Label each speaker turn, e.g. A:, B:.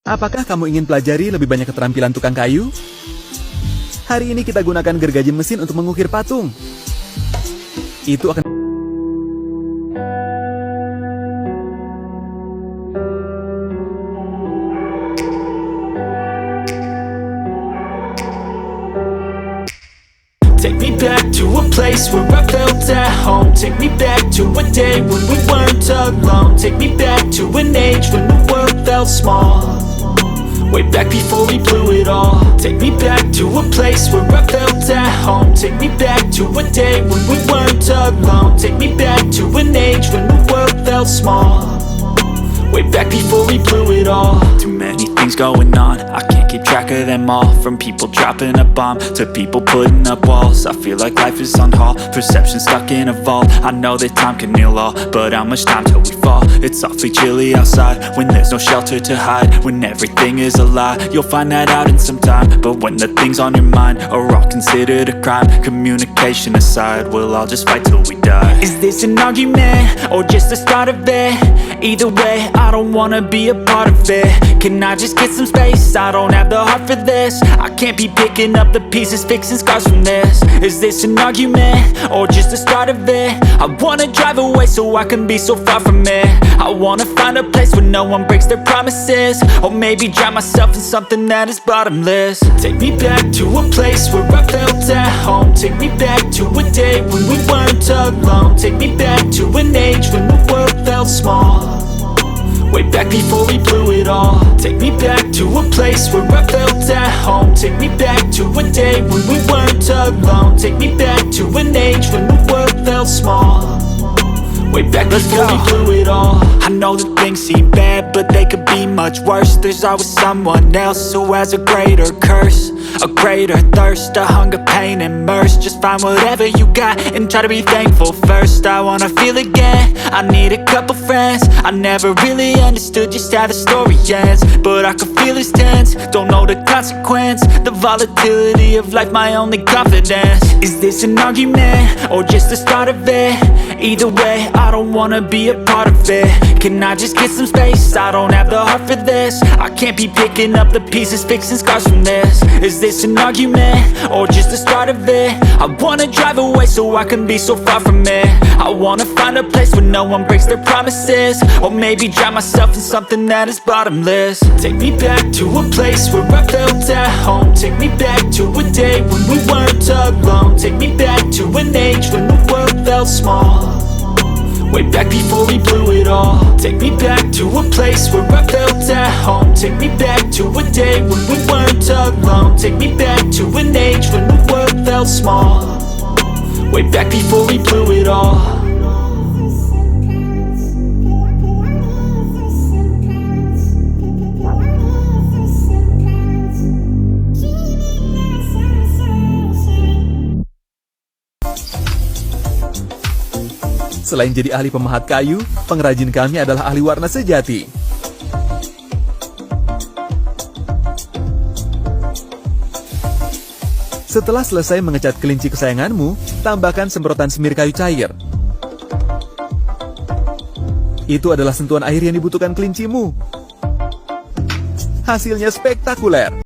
A: Apakah kamu ingin pelajari lebih banyak keterampilan tukang kayu? Hari ini kita gunakan gergaji mesin untuk mengukir patung. Itu akan
B: Take me back to a place where I felt at home. Take me back to a day when we weren't alone. Take me back to an age when the world felt small. Way back before we blew it all. Take me back to a place where I felt at home. Take me back to a day when we weren't alone. Take me back to an age when the world felt small. Way back before we blew it all. Too many things going on, I can't keep track of them all. From people dropping a bomb to people putting up walls. I feel like life is on hold, perception stuck in a vault. I know that time can heal all, but how much time till we fall? It's awfully chilly outside, when there's no shelter to hide. When everything is a lie, you'll find that out in some time. But when the things on your mind are all considered a crime, communication aside, we'll all just fight till we die. Is this an argument, or just the start of it? Either way, I don't wanna be a part of it. Can I just get some space? I don't have the heart for this. I can't be picking up the pieces, fixing scars from this. Is this an argument, or just the start of it? I wanna drive away so I can be so far from it. I wanna find a place where no one breaks their promises. Or maybe drown myself in something that is bottomless. Take me back to a place where I felt at home. Take me back to a day when we weren't alone. Take me back to an age when the world felt small. Way back before we blew it all. Take me back to a place where I felt at home. Take me back to a day when we weren't alone. Take me back to an age when the world felt small. Way back before we blew it all. I know that things seem bad, but they could be much worse. There's always someone else who has a greater curse, a greater thirst, a hunger, pain, and mercy. Just find whatever you got and try to be thankful first. I wanna feel again, I need a couple friends. I never really understood just how the story ends, but I can feel it's tense, don't know the consequence. The volatility of life, my only confidence. Is this an argument, or just the start of it? Either way, I don't wanna be a part of it. Can I just get some space? I don't have the heart for this. I can't be picking up the pieces, fixing scars from this. Is this an argument, or just the start of it? I wanna drive away so I can be so far from it. I wanna find a place where no one breaks their promises. Or maybe drown myself in something that is bottomless. Take me back to a place where I felt at home. Take me back to a day when we weren't alone. Take me back to an age when the world felt small. Way back before we blew it all. Take me back to a place where I felt at home. Take me back to a day when we weren't alone. Take me back to an age when the world felt small. Way back before we blew it all.
A: Selain jadi ahli pemahat kayu, pengrajin kami adalah ahli warna sejati. Setelah selesai mengecat kelinci kesayanganmu, tambahkan semprotan semir kayu cair. Itu adalah sentuhan air yang dibutuhkan kelincimu. Hasilnya spektakuler.